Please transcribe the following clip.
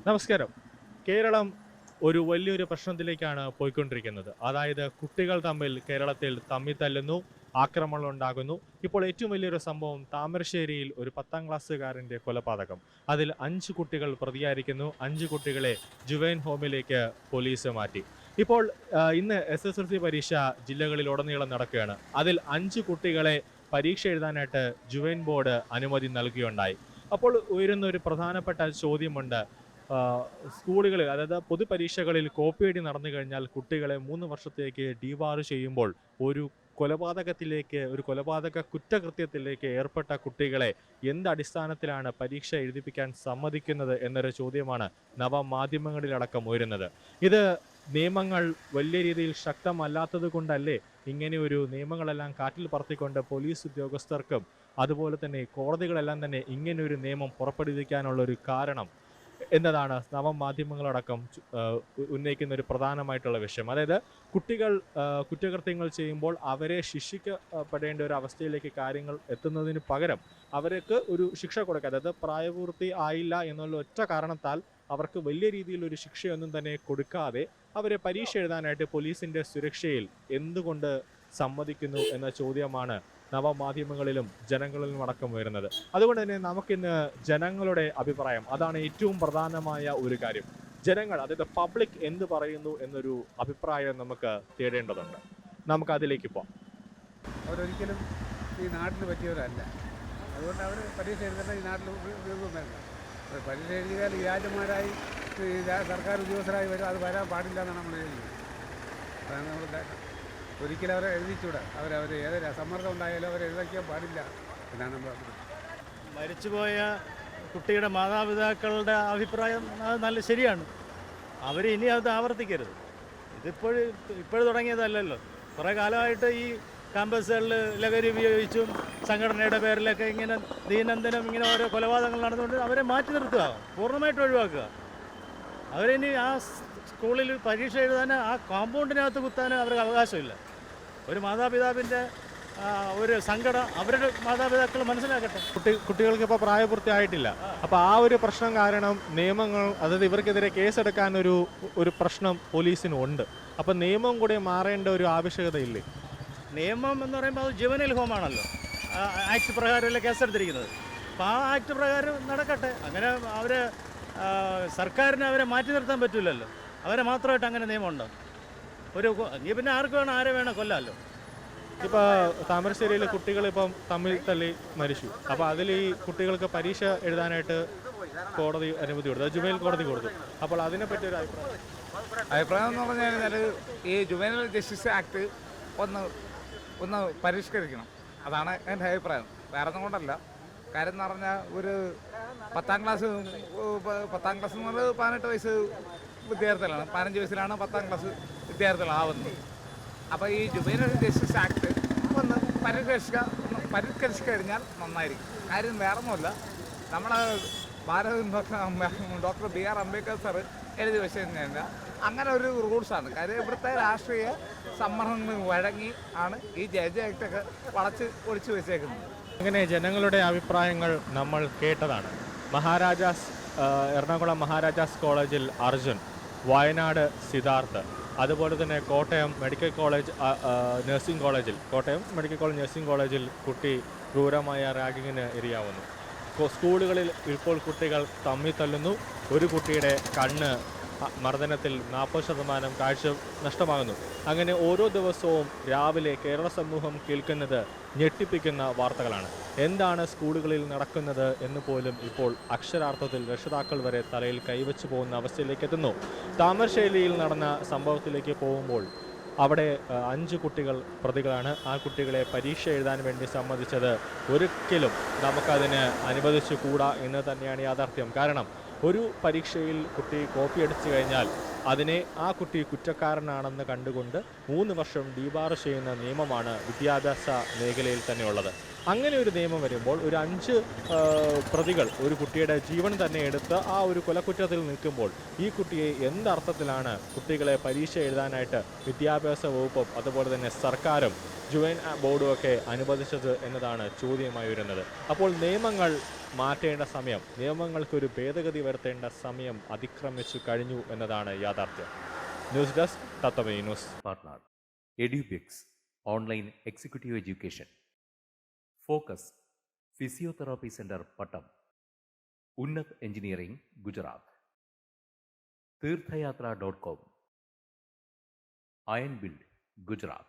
നമസ്കാരം. കേരളം ഒരു വലിയൊരു പ്രശ്നത്തിലേക്കാണ് പോയിക്കൊണ്ടിരിക്കുന്നത്. അതായത് കുട്ടികൾ തമ്മിൽ കേരളത്തിൽ തമ്മിൽ തല്ലുന്നു, ആക്രമണം ഉണ്ടാകുന്നു. ഇപ്പോൾ ഏറ്റവും വലിയൊരു സംഭവം താമരശ്ശേരിയിൽ ഒരു 10ാം ക്ലാസ്സുകാരൻ്റെ കൊലപാതകം. അതിൽ 5 കുട്ടികൾ പ്രതിയായിരിക്കുന്നു. 5 കുട്ടികളെ ജുവൈൻ ഹോമിലേക്ക് പോലീസ് മാറ്റി. ഇപ്പോൾ ഇന്ന് SSLC പരീക്ഷ ജില്ലകളിലുടനീളം നടക്കുകയാണ്. അതിൽ 5 കുട്ടികളെ പരീക്ഷ എഴുതാനായിട്ട് ജുവൈൻ ബോർഡ് അനുമതി നൽകുകയുണ്ടായി. അപ്പോൾ ഉയരുന്ന ഒരു പ്രധാനപ്പെട്ട ചോദ്യമുണ്ട്. സ്കൂളുകളിൽ, അതായത് പൊതുപരീക്ഷകളിൽ കോപ്പിയടി നടന്നു കഴിഞ്ഞാൽ കുട്ടികളെ 3 വർഷത്തേക്ക് ഡീബാർ ചെയ്യുമ്പോൾ ഒരു ഒരു കൊലപാതക കുറ്റകൃത്യത്തിലേക്ക് ഏർപ്പെട്ട കുട്ടികളെ അടിസ്ഥാനത്തിലാണ് പരീക്ഷ എഴുതിപ്പിക്കാൻ സമ്മതിക്കുന്നത് എന്നൊരു ചോദ്യമാണ് നവമാധ്യമങ്ങളിലടക്കം ഉയരുന്നത്. ഇത് നിയമങ്ങൾ വലിയ രീതിയിൽ ശക്തമല്ലാത്തത് കൊണ്ടല്ലേ ഇങ്ങനെ ഒരു നിയമങ്ങളെല്ലാം കാറ്റിൽ പറത്തിക്കൊണ്ട് പോലീസ് ഉദ്യോഗസ്ഥർക്കും അതുപോലെ തന്നെ കോടതികളെല്ലാം തന്നെ ഇങ്ങനെ ഒരു നിയമം പുറപ്പെടുവിക്കാനുള്ള ഒരു കാരണം എന്നതാണ് നവമാധ്യമങ്ങളടക്കം ഉന്നയിക്കുന്ന ഒരു പ്രധാനമായിട്ടുള്ള വിഷയം. അതായത് കുട്ടികൾ കുറ്റകൃത്യങ്ങൾ ചെയ്യുമ്പോൾ അവരെ ശിക്ഷിക്കപ്പെടേണ്ട ഒരു അവസ്ഥയിലേക്ക് കാര്യങ്ങൾ എത്തുന്നതിന് പകരം അവർക്ക് ഒരു ശിക്ഷ കൊടുക്കുക, അതായത് പ്രായപൂർത്തി ആയില്ല എന്നുള്ള ഒറ്റ കാരണത്താൽ അവർക്ക് വലിയ രീതിയിലൊരു ശിക്ഷയൊന്നും തന്നെ കൊടുക്കാതെ അവരെ പരീക്ഷ എഴുതാനായിട്ട് പോലീസിൻ്റെ സുരക്ഷയിൽ എന്തുകൊണ്ട് സമ്മതിക്കുന്നു എന്ന ചോദ്യമാണ് നവമാധ്യമങ്ങളിലും ജനങ്ങളിലും അടക്കം വരുന്നത്. അതുകൊണ്ട് തന്നെ നമുക്കിന്ന് ജനങ്ങളുടെ അഭിപ്രായം, അതാണ് ഏറ്റവും പ്രധാനമായ ഒരു കാര്യം. ജനങ്ങൾ, അതായത് പബ്ലിക് എന്ത് പറയുന്നു എന്നൊരു അഭിപ്രായം നമുക്ക് തേടേണ്ടതുണ്ട്. നമുക്ക് അതിലേക്ക് പോകാം. അവരൊരിക്കലും ഈ നാട്ടിൽ പറ്റിയവരല്ല. അതുകൊണ്ട് അവർ പരീക്ഷ എഴുതേണ്ട ഈ നാട്ടിൽ വരില്ല. പരീക്ഷ എഴുതിയാൽ വ്യാജന്മാരായി സർക്കാർ ഉദ്യോഗസ്ഥരായി വരും. അത് വരാൻ പാടില്ല എന്നാണ് നമ്മൾ എഴുതുന്നത്. അതാണ് നമ്മൾ ഒരിക്കലും അവരെ എഴുതിച്ചൂടാ. അവർ ഏതൊരു സമ്മർദ്ദം ഉണ്ടായാലും അവർ എഴുതിക്കാൻ പാടില്ല എന്നാണ് നമ്മൾ മരിച്ചുപോയ കുട്ടിയുടെ മാതാപിതാക്കളുടെ അഭിപ്രായം നല്ല ശരിയാണ്. അവർ ഇനി അത് ആവർത്തിക്കരുത്. ഇപ്പോഴും തുടങ്ങിയതല്ലല്ലോ. കുറേ കാലമായിട്ട് ഈ ക്യാമ്പസുകളിൽ ലഹരി ഉപയോഗിച്ചും സംഘടനയുടെ പേരിലൊക്കെ ഇങ്ങനെ ദൈനംദിനം ഇങ്ങനെ ഓരോ കൊലപാതകങ്ങൾ നടന്നുകൊണ്ട് അവരെ മാറ്റി നിർത്തുക, പൂർണ്ണമായിട്ട് ഒഴിവാക്കുക. അവരിനി ആ സ്കൂളിൽ പരീക്ഷ എഴുതാൻ ആ കോമ്പൗണ്ടിനകത്ത് കുത്താൻ അവർക്ക് അവകാശമില്ല. ഒരു മാതാപിതാവിൻ്റെ ഒരു സങ്കടം അവരുടെ മാതാപിതാക്കൾ മനസ്സിലാക്കട്ടെ. കുട്ടികൾക്ക് ഇപ്പോൾ പ്രായപൂർത്തി ആയിട്ടില്ല. അപ്പോൾ ആ ഒരു പ്രശ്നം കാരണം നിയമങ്ങൾ, അതായത് ഇവർക്കെതിരെ കേസെടുക്കാൻ ഒരു പ്രശ്നം പോലീസിനുണ്ട്. അപ്പം നിയമം കൂടി മാറേണ്ട ഒരു ആവശ്യകതയില്ലേ? നിയമം എന്ന് പറയുമ്പോൾ അത് ജുവനൈൽ ഹോമാണല്ലോ, ആക്ട് പ്രകാരമല്ലേ കേസെടുത്തിരിക്കുന്നത്. അപ്പോൾ ആ ആക്ട് പ്രകാരം നടക്കട്ടെ. അങ്ങനെ അവരെ സർക്കാരിന് അവരെ മാറ്റി നിർത്താൻ പറ്റില്ലല്ലോ. അവരെ മാത്രമായിട്ട് അങ്ങനെ നിയമമുണ്ടോ? നീ പിന്നെ ആർക്ക് വേണം, ആരെ വേണം കൊല്ലാമല്ലോ. ഇപ്പോൾ താമരശ്ശേരിയിലെ കുട്ടികൾ ഇപ്പം തമ്മിൽ തല്ലി മരിച്ചു. അപ്പോൾ അതിൽ ഈ കുട്ടികൾക്ക് പരീക്ഷ എഴുതാനായിട്ട് കോടതി അനുമതി കൊടുത്തു, ജുവൈനൽ കോടതി കൊടുത്തു. അപ്പോൾ അതിനെപ്പറ്റി ഒരു അഭിപ്രായം എന്ന് പറഞ്ഞു കഴിഞ്ഞാൽ ഈ ജുവൈനൽ ജസ്റ്റിസ് ആക്ട് ഒന്ന് പരിഷ്കരിക്കണം. അതാണ് എൻ്റെ അഭിപ്രായം. വേറെ ഒന്നും കൊണ്ടല്ല. കാര്യം എന്ന് പറഞ്ഞാൽ ഒരു 10ാം ക്ലാസ് എന്ന് പറഞ്ഞാൽ 18 വയസ്സ് വിദ്യാർത്ഥികളാണ്. 15 വയസ്സിലാണ് 10ാം ക്ലാസ് വിദ്യാർത്ഥികളാവുന്നത്. അപ്പോൾ ഈ ജുവൈനൽ ജസ്റ്റിസ് ആക്ട് ഒന്ന് പരിഷ്കരിച്ച് കഴിഞ്ഞാൽ നന്നായിരിക്കും. കാര്യം വേറെ ഒന്നുമല്ല, നമ്മളെ ഡോക്ടർ BR അംബേദ്കർ സാർ എഴുതി വെച്ച് കഴിഞ്ഞാൽ അങ്ങനെ ഒരു റൂൾസാണ്. കാര്യം ഇവിടുത്തെ രാഷ്ട്രീയ സമ്മർദ്ദങ്ങൾ വഴങ്ങി ആണ് ഈ ജഡ്ജ് ആക്ടൊക്കെ ഒളിച്ചു വെച്ചേക്കുന്നത്. അങ്ങനെ ജനങ്ങളുടെ അഭിപ്രായങ്ങൾ നമ്മൾ കേട്ടതാണ്. എറണാകുളം മഹാരാജാസ് കോളേജിൽ അർജുൻ, വയനാട് സിദ്ധാർത്ഥ്, അതുപോലെ തന്നെ കോട്ടയം മെഡിക്കൽ കോളേജ് നഴ്സിംഗ് കോളേജിൽ കുട്ടി ക്രൂരമായ റാഗിങ്ങിന് ഇരയാവുന്നു. സ്കൂളുകളിൽ ഇപ്പോൾ കുട്ടികൾ തമ്മിൽ തല്ലുന്നു. ഒരു കുട്ടിയുടെ കണ്ണ് മർദ്ദനത്തിൽ 40% കാഴ്ച നഷ്ടമാകുന്നു. അങ്ങനെ ഓരോ ദിവസവും രാവിലെ കേരള സമൂഹം കേൾക്കുന്നത് ഞെട്ടിപ്പിക്കുന്ന വാർത്തകളാണ്. എന്താണ് സ്കൂളുകളിൽ നടക്കുന്നത് എന്ന് പോലും ഇപ്പോൾ അക്ഷരാർത്ഥത്തിൽ രക്ഷിതാക്കൾ വരെ തലയിൽ കൈവച്ചു പോകുന്ന അവസ്ഥയിലേക്ക് എത്തുന്നു. താമരശ്ശേരിയിൽ നടന്ന സംഭവത്തിലേക്ക് പോകുമ്പോൾ അവിടെ 5 കുട്ടികൾ പ്രതികളാണ്. ആ കുട്ടികളെ പരീക്ഷ എഴുതാൻ വേണ്ടി സമ്മതിച്ചത് ഒരിക്കലും നമുക്കതിന് അനുവദിച്ചു കൂടാ എന്ന് തന്നെയാണ് യാഥാർത്ഥ്യം. കാരണം ഒരു പരീക്ഷയിൽ കുട്ടി കോപ്പി അടിച്ചു കഴിഞ്ഞാൽ അതിനെ ആ കുട്ടി കുറ്റക്കാരനാണെന്ന് കണ്ടുകൊണ്ട് 3 വർഷം ഡീബാർ ചെയ്യുന്ന നിയമമാണ് വിദ്യാഭ്യാസ മേഖലയിൽ തന്നെയുള്ളത്. അങ്ങനെ ഒരു നിയമം വരുമ്പോൾ ഒരു 5 പ്രതികൾ ഒരു കുട്ടിയുടെ ജീവൻ തന്നെ എടുത്ത് ആ ഒരു കൊലക്കുറ്റത്തിൽ നിൽക്കുമ്പോൾ ഈ കുട്ടിയെ എന്തർത്ഥത്തിലാണ് കുട്ടികളെ പരീക്ഷ എഴുതാനായിട്ട് വിദ്യാഭ്യാസ വകുപ്പും അതുപോലെ തന്നെ സർക്കാരും ജുവൈൻ ബോർഡും ഒക്കെ അനുവദിച്ചത് എന്നതാണ് ചോദ്യമായി വരുന്നത്. അപ്പോൾ നിയമങ്ങൾ മാറ്റേണ്ട സമയം, നിയമങ്ങൾക്കൊരു ഭേദഗതി വരുത്തേണ്ട സമയം അതിക്രമിച്ചു കഴിഞ്ഞു എന്നതാണ് യാഥാർത്ഥ്യം. News desk Tattvamayi news. partner edubix online executive education focus physiotherapy center pattam unnat engineering gujarat tirthayatra.com iron build gujarat